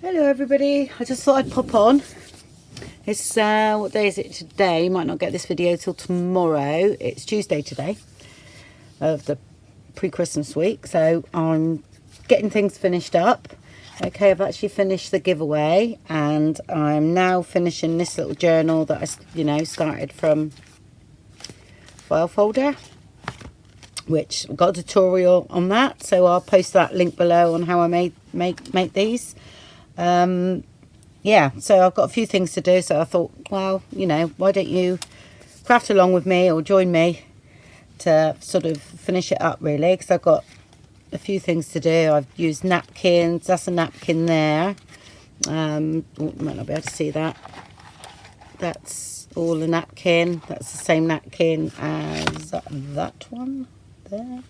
Hello everybody, I just thought I'd pop on. It's what day is it today? Might not get this video till tomorrow. It's Tuesday today of the pre-Christmas week, so I'm getting things finished up. Okay, I've actually finished the giveaway and I'm now finishing this little journal that I started from file folder, which I've got a tutorial on that, so I'll post that link below on how I make these. Yeah, so I've got a few things to do, so I thought, well, why don't you craft along with me or join me to sort of finish it up, really, because I've got a few things to do. I've used napkins. That's a napkin there. You might not be able to see that. That's all a napkin. That's the same napkin as that one there.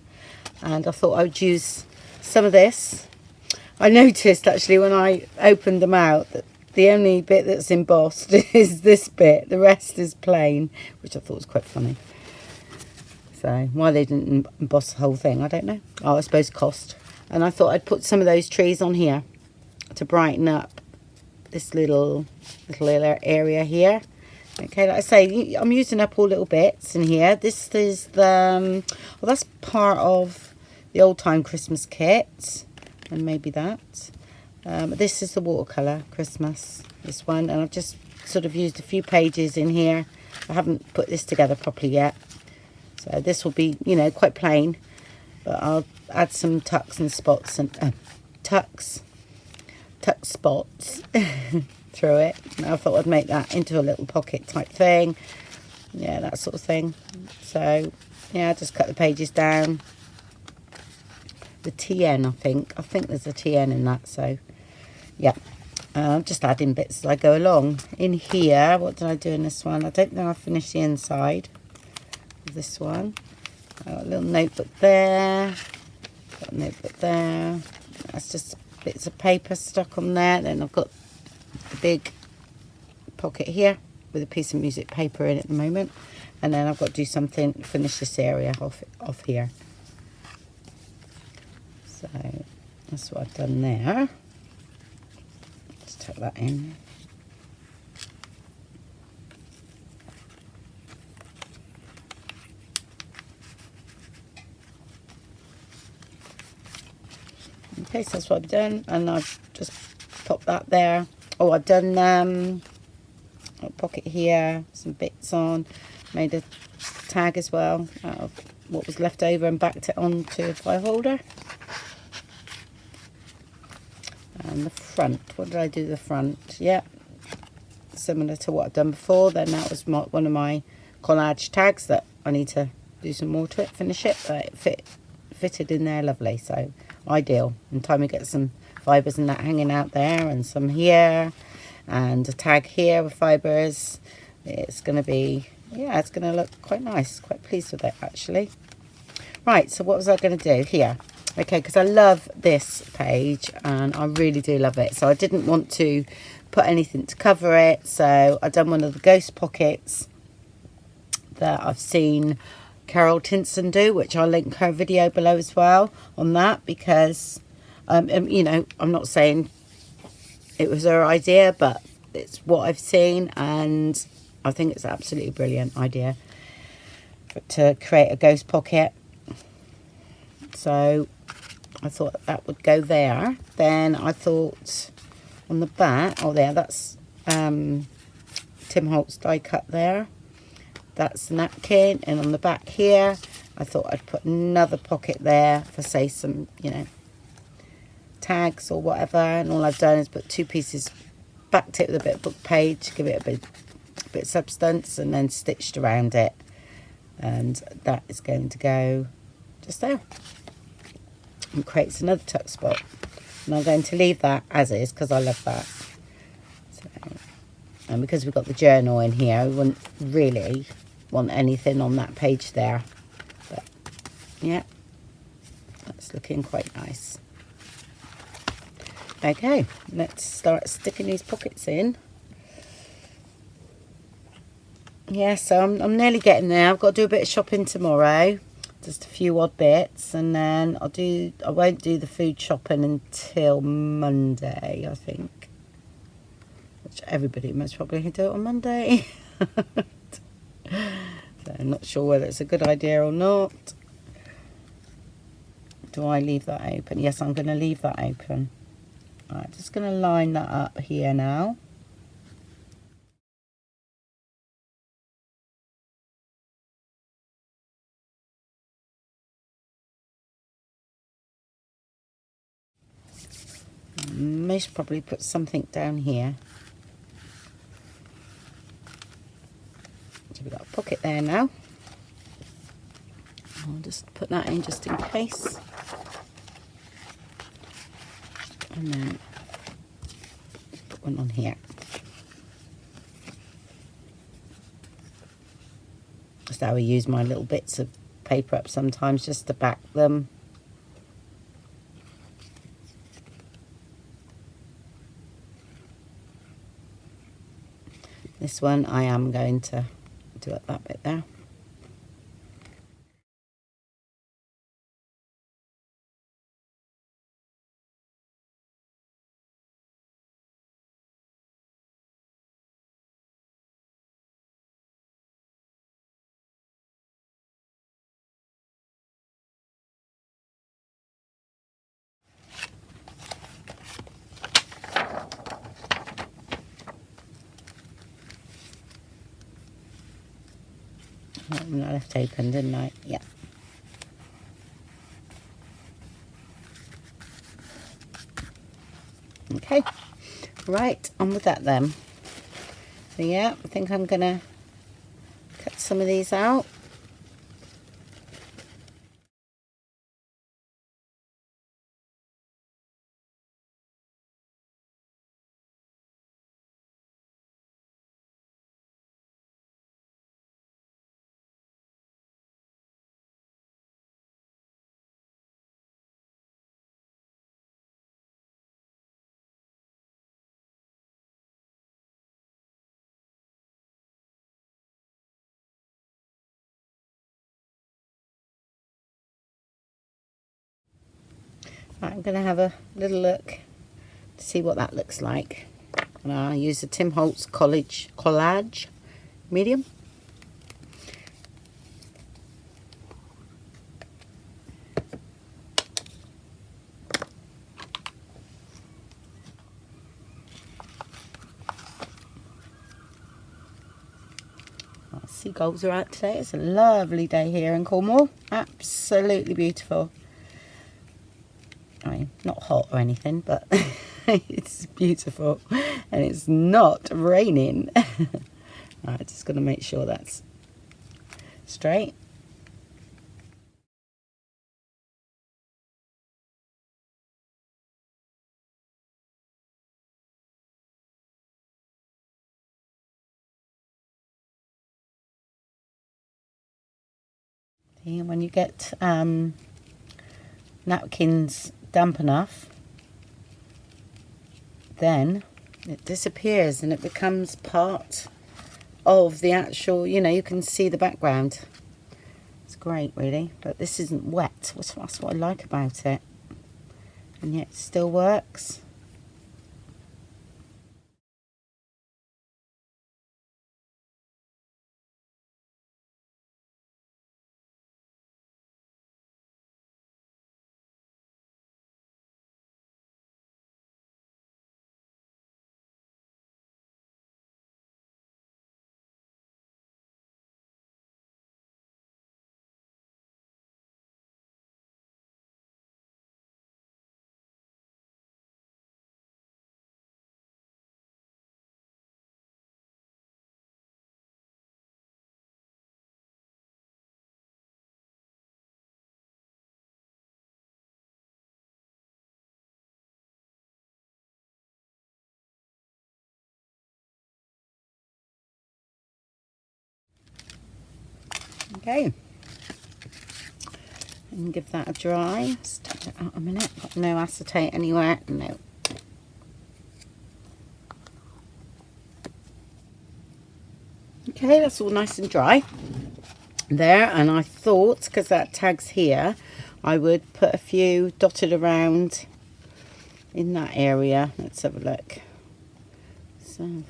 And I thought I would use some of this. I noticed actually when I opened them out that the only bit that's embossed is this bit. The rest is plain, which I thought was quite funny. So why they didn't emboss the whole thing, I don't know. Oh, I suppose cost. And I thought I'd put some of those trees on here to brighten up this little area here. Okay, like I say, I'm using up all little bits in here. This is the, well, that's part of the old time Christmas kit. And maybe that. This is the Watercolour Christmas, this one, and I've just sort of used a few pages in here. I haven't put this together properly yet, so this will be, quite plain, but I'll add some tucks and spots and tuck spots through it. And I thought I'd make that into a little pocket type thing, yeah, that sort of thing. So yeah, I just cut the pages down. The TN, I think there's a TN in that, so yeah, I'm just adding bits as I go along. In here, what did I do in this one? I don't know, I finished the inside of this one. Got a little notebook there, got a notebook there, that's just bits of paper stuck on there. Then I've got the big pocket here with a piece of music paper in at the moment, and then I've got to do something, finish this area off here. So that's what I've done there. Let's tuck that in. Okay, so that's what I've done, and I've just popped that there. Oh, I've done a pocket here, some bits on, made a tag as well out of what was left over and backed it onto a file holder. And the front, what did I do the front? Yeah, similar to what I've done before. Then that was one of my collage tags that I need to do some more to it, finish it, but it fitted in there lovely, so ideal. In time we get some fibres and that hanging out there, and some here, and a tag here with fibres. It's going to be, yeah, it's going to look quite nice. Quite pleased with it actually. Right, so what was I going to do here? Okay, because I love this page and I really do love it. So I didn't want to put anything to cover it. So I've done one of the ghost pockets that I've seen Carol Tinson do, which I'll link her video below as well on that, because, I'm not saying it was her idea, but it's what I've seen and I think it's an absolutely brilliant idea to create a ghost pocket. So I thought that would go there. Then I thought on the back, oh there, that's Tim Holtz die cut there. That's the napkin, and on the back here, I thought I'd put another pocket there for, say, some, tags or whatever. And all I've done is put two pieces, backed it with a bit of book page, give it a bit of substance, and then stitched around it. And that is going to go just there. And creates another tuck spot, and I'm going to leave that as is because I love that. So, and because we've got the journal in here, we wouldn't really want anything on that page there, but yeah, that's looking quite nice. Okay, let's start sticking these pockets in. Yeah, so I'm nearly getting there. I've got to do a bit of shopping tomorrow. just a few odd bits, and then I won't do the food shopping until Monday, I think, which everybody most probably can do it on Monday. So I'm not sure whether it's a good idea or not. Do I leave that open? Yes, I'm going to leave that open. Alright, just going to line that up here now. Most probably put something down here. So we've got a pocket there now. I'll just put that in just in case. And then put one on here. That's how I use my little bits of paper up sometimes, just to back them. This one I am going to do up that bit there. I left open, didn't I? Yeah. Okay, right, on with that then. So yeah, I think I'm gonna cut some of these out. Right, I'm going to have a little look to see what that looks like. And I'll use the Tim Holtz Collage medium. Seagulls are out today. It's a lovely day here in Cornwall. Absolutely beautiful. I mean, not hot or anything, but it's beautiful, and it's not raining. Right, just got to make sure that's straight. And when you get napkins damp enough, then it disappears and it becomes part of the actual, you know, you can see the background. It's great, really, but this isn't wet. That's what I like about it, and yet it still works. Okay, and give that a dry. Just take that out a minute. Got no acetate anywhere. No. Okay, that's all nice and dry. there, and I thought, because that tag's here, I would put a few dotted around in that area. Let's have a look. So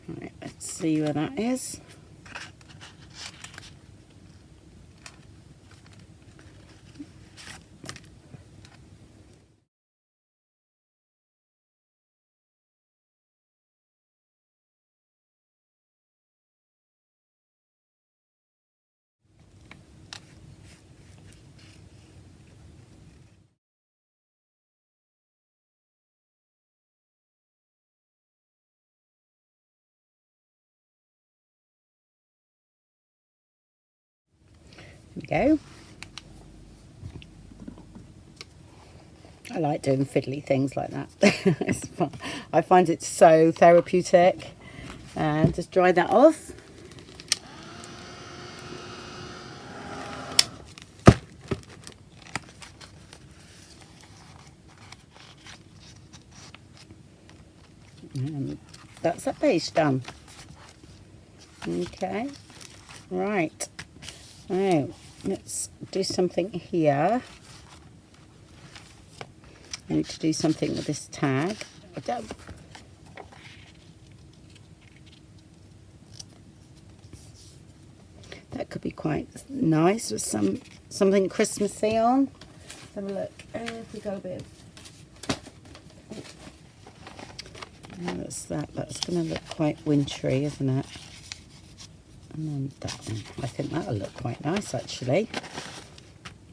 right, let's see where that is. There we go. I like doing fiddly things like that. It's fun. I find it so therapeutic. And just dry that off. And that's that page done. Okay, right. Now let's do something here. I need to do something with this tag. That could be quite nice with something Christmassy on. Let's have a look. If we go a bit. That's that. That's going to look quite wintry, isn't it? And then that one. I think that'll look quite nice actually.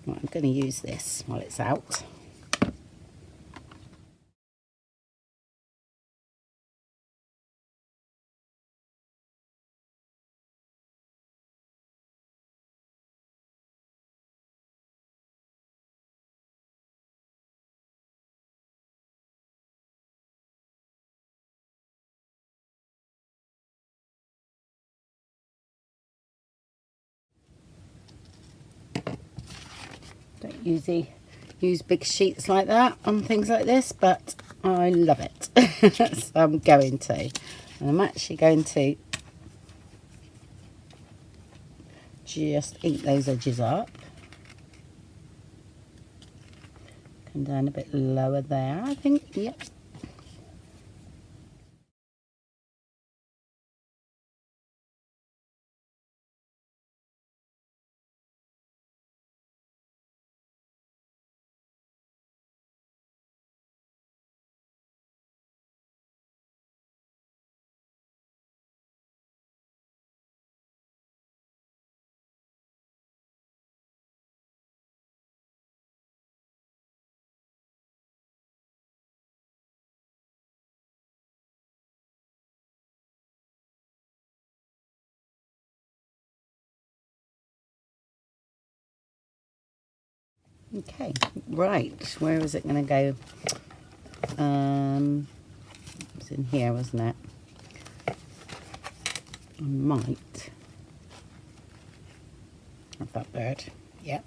Right, I'm going to use this while it's out. Don't usually use big sheets like that on things like this, but I love it. So I'm going to. And I'm actually going to just ink those edges up. Come down a bit lower there, I think. Yep. Okay, right, where is it going to go? It's in here, wasn't it? I might have that bird. Yep.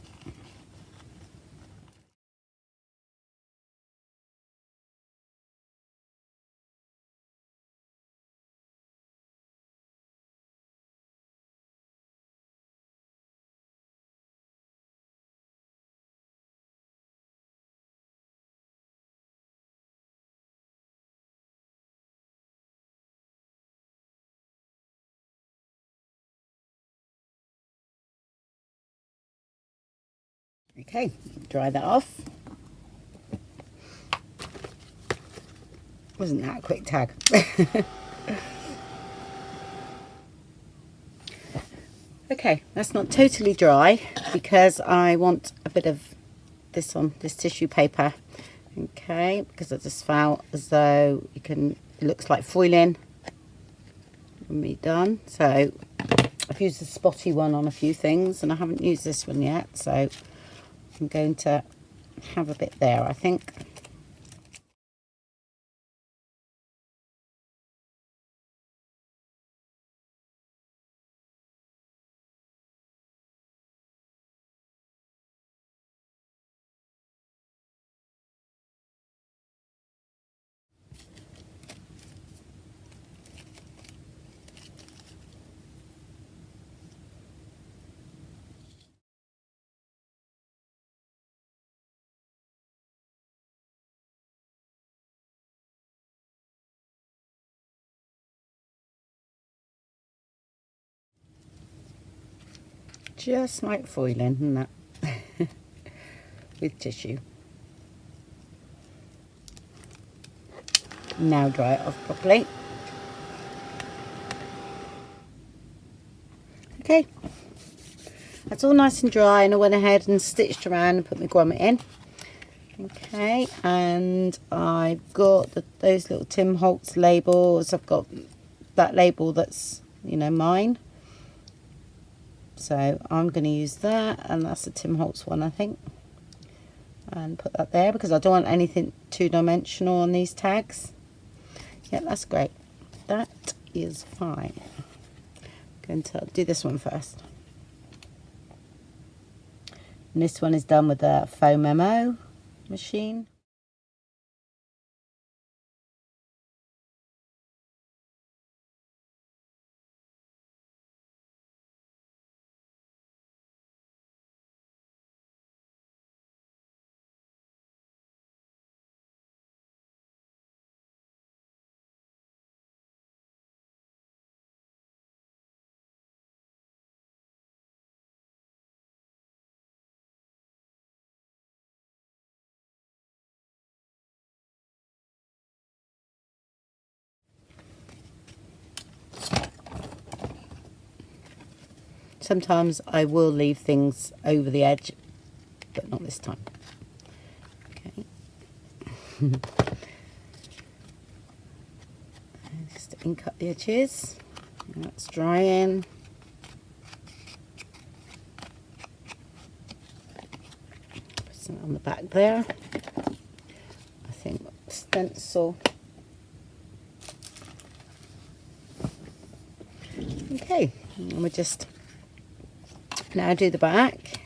Okay, dry that off. Wasn't that a quick tag? Okay, that's not totally dry because I want a bit of this on this tissue paper. Okay, because I just felt as though it looks like foiling when we're done. So I've used a spotty one on a few things and I haven't used this one yet, so I'm going to have a bit there, I think. Just like foiling, isn't that? With tissue. Now dry it off properly. Okay, that's all nice and dry, and I went ahead and stitched around and put my grommet in. Okay, and I've got those little Tim Holtz labels. I've got that label that's, you know, mine. So I'm going to use that, and that's a Tim Holtz one, I think. And put that there because I don't want anything two-dimensional on these tags. Yeah, that's great. That is fine. I'm going to do this one first. And this one is done with a faux memo machine. Sometimes I will leave things over the edge, but not this time. Okay. Just ink up the edges. That's drying. Put some on the back there. I think stencil. Okay, and we just now do the back.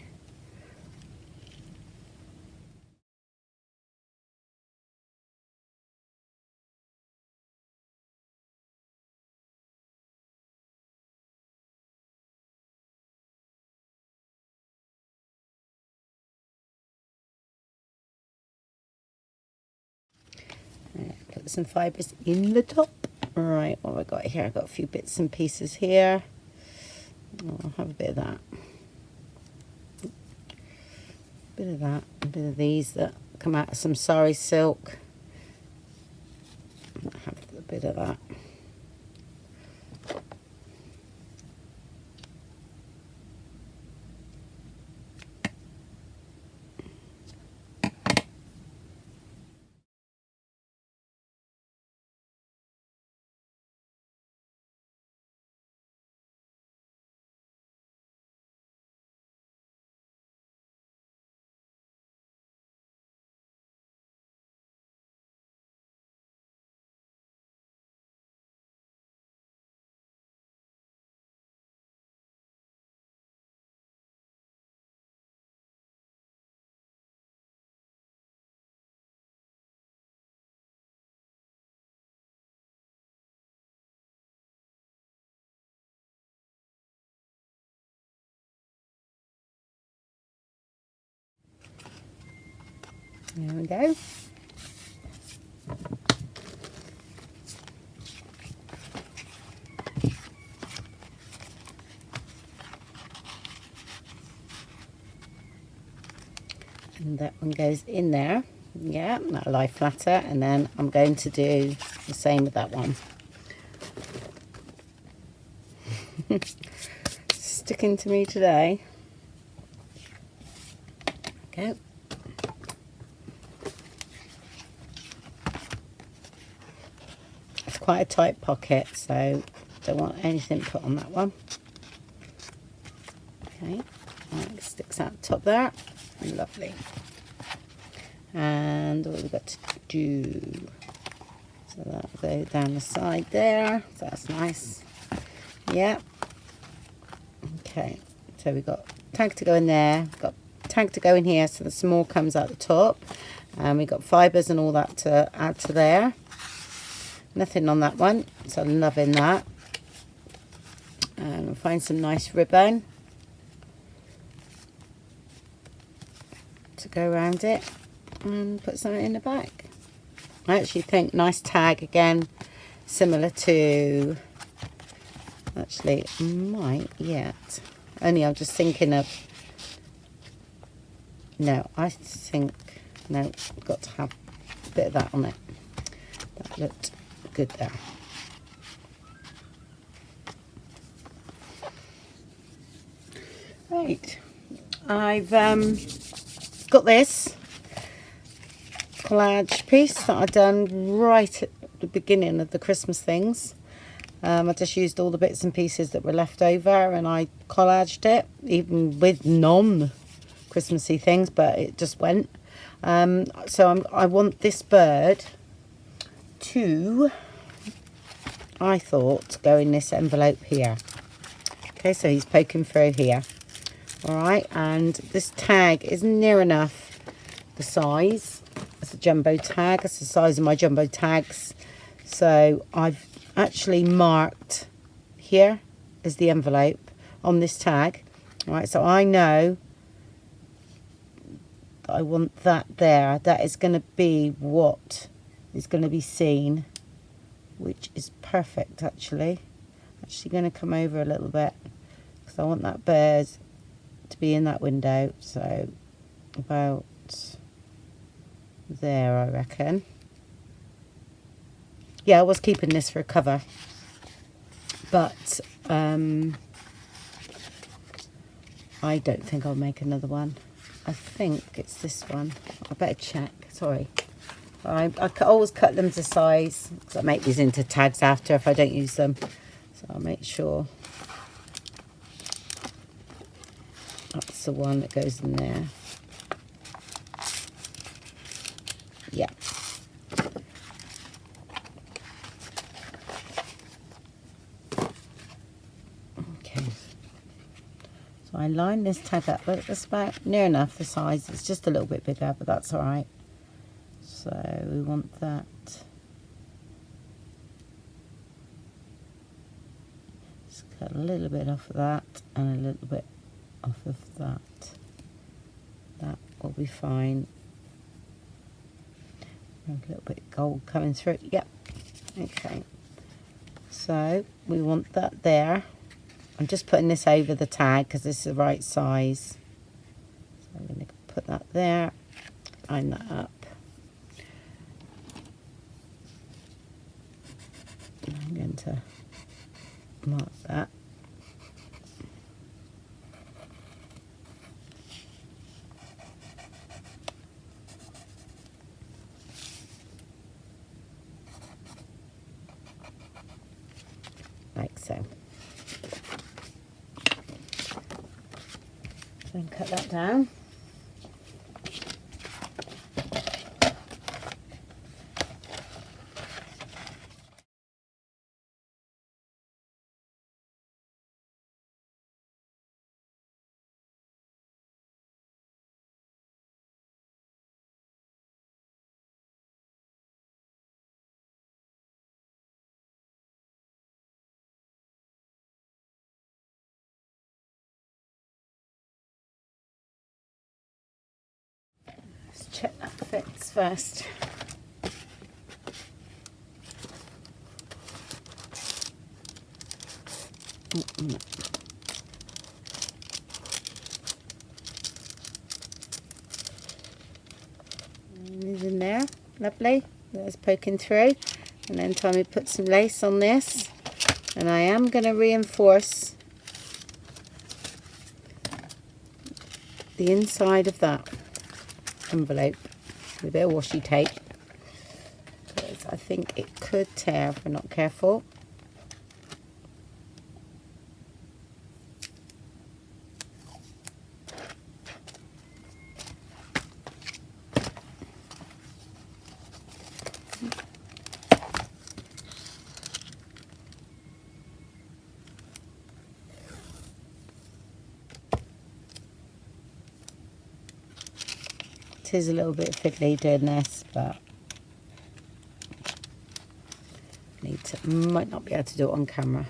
Put some fibres in the top. Right, what have I got here? I've got a few bits and pieces here. I'll have a bit of that. A bit of that, a bit of these that come out of some sari silk. I'll have a bit of that. There we go. And that one goes in there. Yeah, that'll lie flatter, and then I'm going to do the same with that one. sticking to me today. Okay. It's quite a tight pocket, so don't want anything put on that one. Okay, right, it sticks out the top there. Lovely. And what we've got to do, so that'll go down the side there, so that's nice. Yeah. Okay, so we've got tag to go in there, we've got tag to go in here, so the small comes out the top, and we've got fibres and all that to add to there. Nothing on that one, so I'm loving that. And we'll find some nice ribbon to go around it and put something in the back. I actually think nice tag again, similar to, actually might yet, only I'm just thinking of, no, I think, no, got to have a bit of that on it. That looked good there. Right, I've got this collage piece that I've done right at the beginning of the Christmas things. I just used all the bits and pieces that were left over and I collaged it, even with non-Christmassy things, but it just went. So I want this bird to, I thought, go in this envelope here. Okay, so he's poking through here. Alright, and this tag is near enough the size. It's a jumbo tag. It's the size of my jumbo tags. So I've actually marked here is the envelope on this tag. Alright, so I know that I want that there. That is going to be what is going to be seen, which is perfect actually. Actually going to come over a little bit because I want that bird to be in that window, so about there I reckon. Yeah, I was keeping this for a cover, but I don't think I'll make another one. I think it's this one. I better check, sorry. I always cut them to size because I make these into tags after if I don't use them, so I'll make sure that's the one that goes in there. Yeah. Okay. So I line this tag up, but it's about near enough the size. It's just a little bit bigger, but that's all right. So we want that. Just cut a little bit off of that and a little bit off of that. That will be fine. A little bit of gold coming through. Yep. Okay. So we want that there. I'm just putting this over the tag because this is the right size. So I'm going to put that there. Line that up. I'm going to mark that. Like so. Then cut that down. Let's check that fits first. These in there, lovely. That's poking through, and then time to put some lace on this, and I am going to reinforce the inside of that envelope with a bit of washi tape, because I think it could tear if we're not careful. It is a little bit fiddly doing this, but might not be able to do it on camera.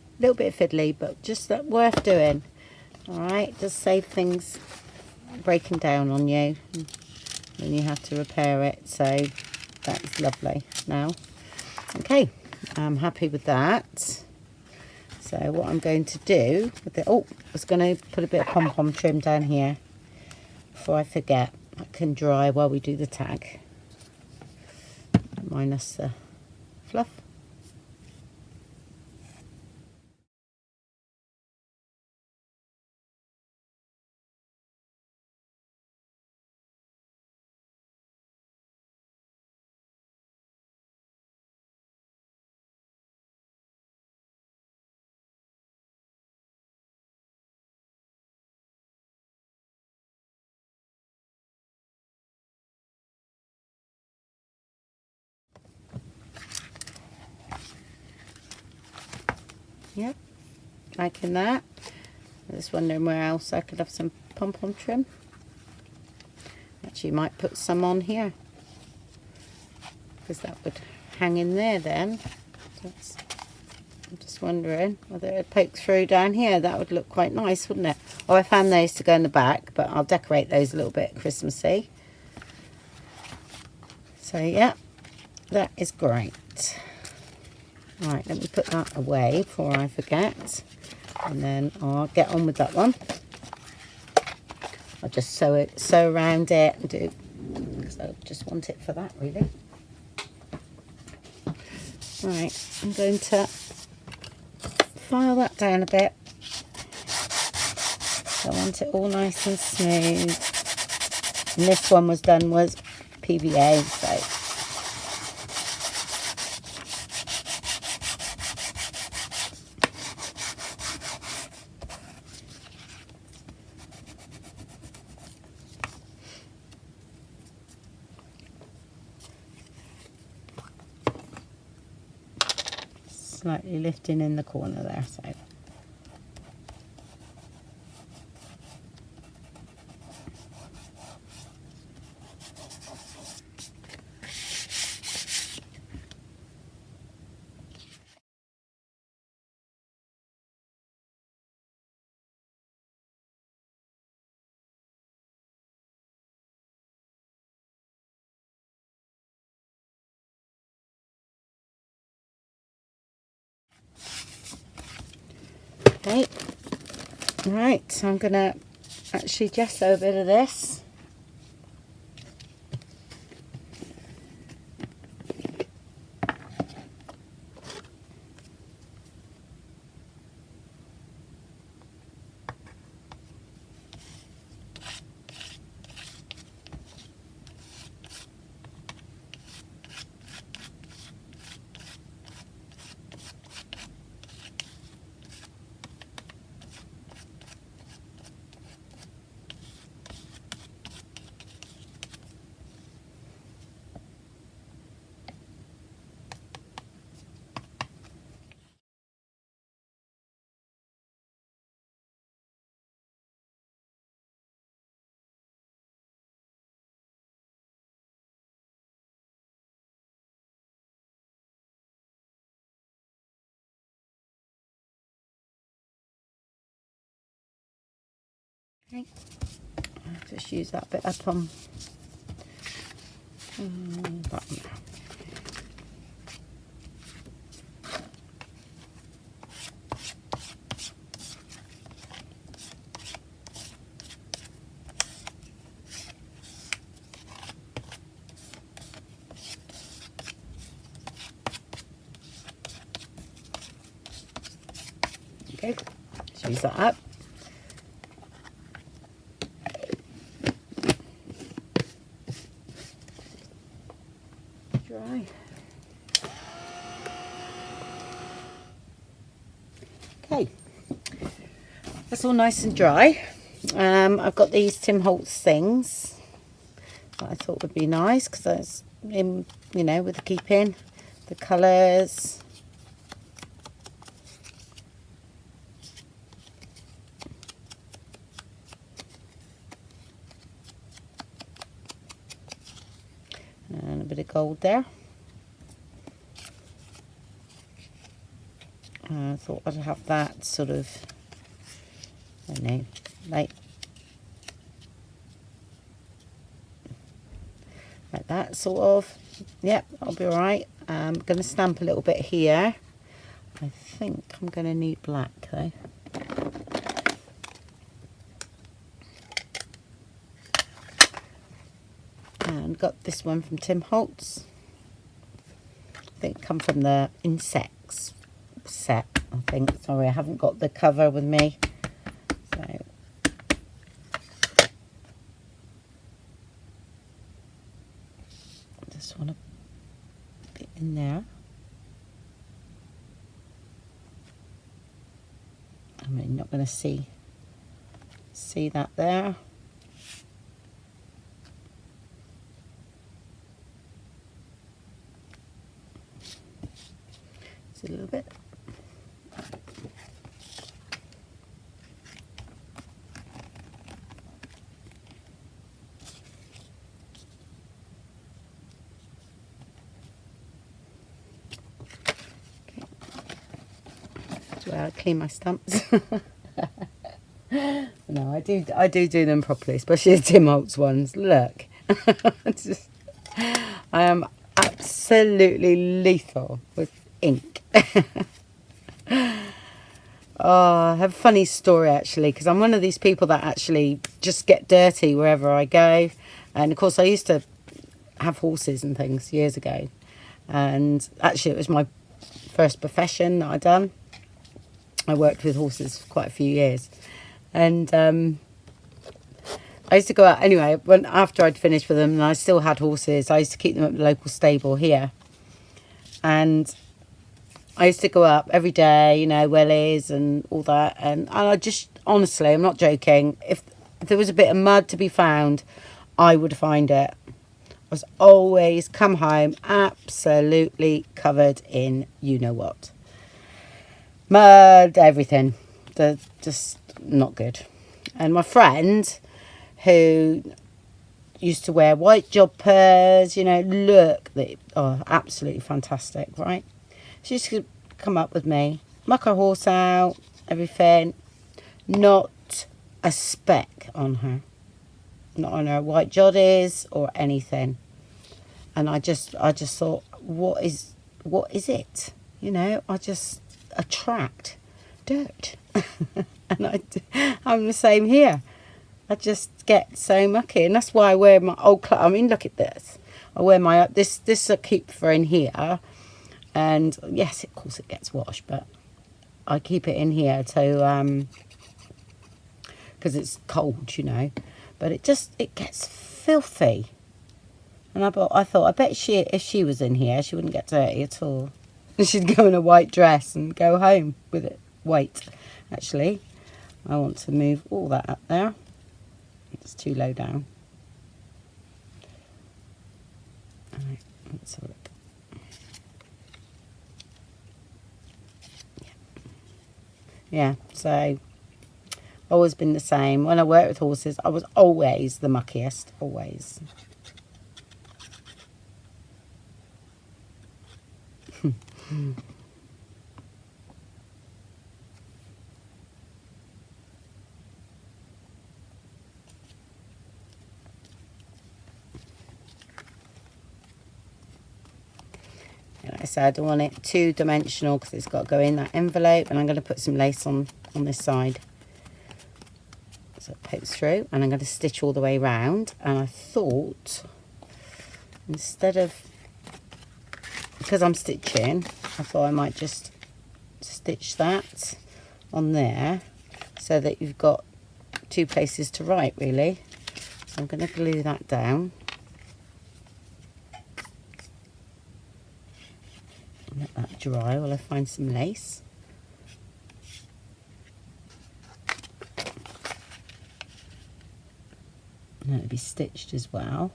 A little bit fiddly, but just worth doing. Alright, just save things breaking down on you when you have to repair it, so that's lovely now. Okay, I'm happy with that. So what I'm going to do with it, oh, I was going to put a bit of pom-pom trim down here before I forget. That can dry while we do the tag, minus the fluff. Yep, liking that. I'm just wondering where else I could have some pom-pom trim. Actually, might put some on here, because that would hang in there then. I'm just wondering whether it pokes through down here. That would look quite nice, wouldn't it? Oh, I found those to go in the back, but I'll decorate those a little bit Christmassy. So yeah, that is great. Right, let me put that away before I forget, and then I'll get on with that one. I'll just sew around it and do, because I just want it for that really. Right, I'm going to file that down a bit. So I want it all nice and smooth. And this one was PVA, so slightly lifting in the corner there, so okay. Right, so I'm gonna actually gesso a bit of this. Okay. I'll just use that bit up on that one. Okay, let's use that up. Dry. Okay, that's all nice and dry. I've got these Tim Holtz things that I thought would be nice because that's in, you know, with the keeping, the colours. And a bit of gold there. I thought I'd have that sort of, I don't know, like that sort of. Yep, that'll be alright. I'm going to stamp a little bit here. I think I'm going to need black though. And got this one from Tim Holtz. I think it come from the insects set, I think. Sorry, I haven't got the cover with me. So I just want to put it in there. I mean, you're not going to see that there. Just a little bit. Where I clean my stamps. No, I do them properly, especially the Tim Holtz ones. Look, I am absolutely lethal with ink. Oh, I have a funny story actually, because I'm one of these people that actually just get dirty wherever I go. And of course I used to have horses and things years ago, and actually it was my first profession that I done. I worked with horses for quite a few years, and I used to go out anyway. After I'd finished with them, and I still had horses, I used to keep them at the local stable here, and I used to go up every day, you know, wellies and all that, and I just, honestly, I'm not joking, if there was a bit of mud to be found, I would find it. I was always come home absolutely covered in you-know-what. Mud, everything. They're just not good. And my friend, who used to wear white jumpers, you know, look, they are absolutely fantastic, right? She used to come up with me, muck her horse out, everything. Not a speck on her. Not on her white joddies or anything. And I just thought, what is it? You know, I just attract dirt. And I'm the same here. I just get so mucky, and that's why I wear my old clothes. I mean, look at this. I wear my this I keep for in here, and yes, of course it gets washed, but I keep it in here to because it's cold, you know. But it gets filthy, and I thought I bet if she was in here, she wouldn't get dirty at all. She'd go in a white dress and go home with it. Wait, actually, I want to move all that up there. It's too low down. All right, let's have a look. Yeah, so always been the same. When I worked with horses, I was always the muckiest, always. said, I want it 2-dimensional because it's got to go in that envelope, and I'm going to put some lace on this side. So it pokes through, and I'm going to stitch all the way round. And I thought, instead of, because I'm stitching, I thought I might just stitch that on there so that you've got 2 places to write, really. So I'm going to glue that down. Let that dry while I find some lace. And it'll be stitched as well.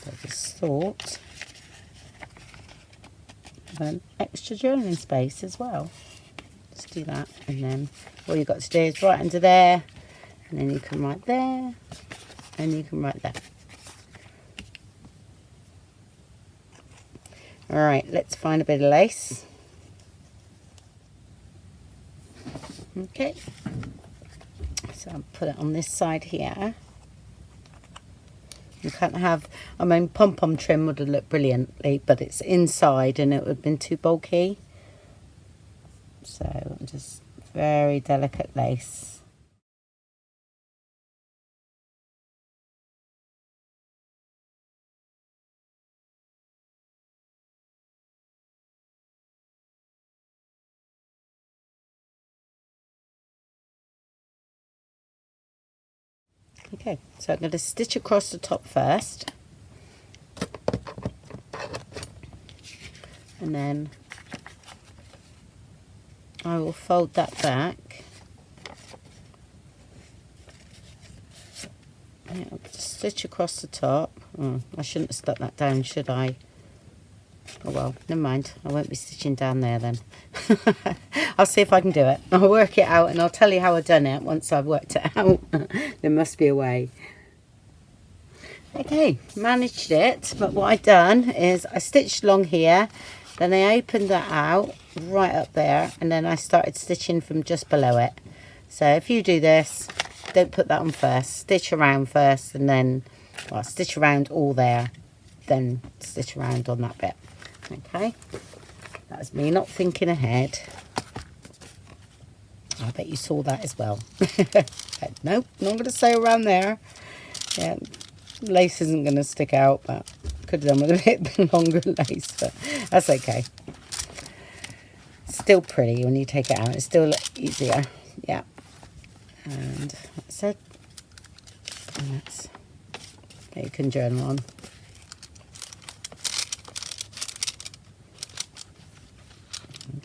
So I just thought of an extra journaling space as well. Just do that, and then all you've got to do is write under there, and then you can write there, and you can write there. Alright, let's find a bit of lace. Okay, so I'll put it on this side here. You can't have, I mean, pom-pom trim would have looked brilliantly, but it's inside and it would have been too bulky. So just very delicate lace. Okay, so I'm going to stitch across the top first, and then I will fold that back. Yeah, stitch across the top. Oh, I shouldn't have stuck that down, should I? Oh well, never mind. I won't be stitching down there then. I'll see if I can do it. I'll work it out and I'll tell you how I've done it once I've worked it out. There must be a way. Okay, managed it. But what I've done is I stitched along here, then I opened that out right up there, and then I started stitching from just below it. So if you do this, don't put that on first. Stitch around first, and then stitch around all there, then stitch around on that bit. Okay, that's me not thinking ahead. I bet you saw that as well. Nope, not going to say around there. Yeah, lace isn't going to stick out, but could have done with a bit longer lace, but that's okay. Still pretty when you take it out. It's still easier. Yeah, and that's it. And that's what you can journal on.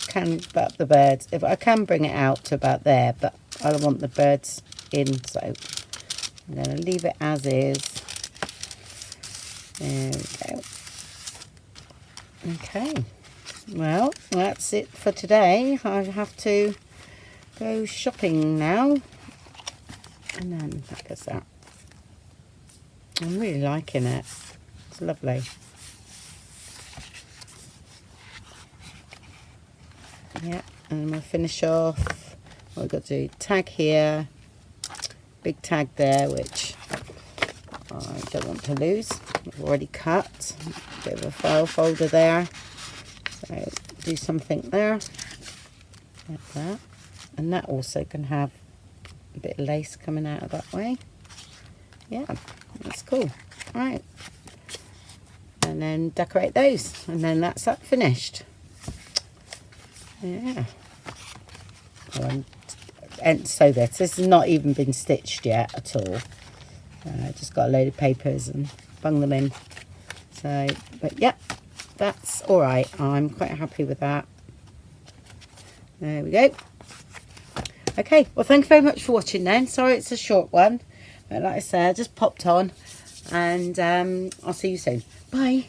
Can about the birds, if I can bring it out to about there, but I want the birds in, so I'm going to leave it as is. There we go. Okay, well, that's it for today. I have to go shopping now, and then that goes out. I'm really liking it. It's lovely. Yeah, and we'll finish off. What we've got to do, tag here, big tag there, which I don't want to lose. I've already cut. Bit of a file folder there. So do something there, like that. And that also can have a bit of lace coming out of that way. Yeah, that's cool. All right. And then decorate those. And then that's that finished. Yeah. And so this has not even been stitched yet at all. I just got a load of papers and bung them in. So, but yeah, that's all right. I'm quite happy with that. There we go. Okay, well, thank you very much for watching then. Sorry it's a short one, but like I said, I just popped on, and I'll see you soon. Bye.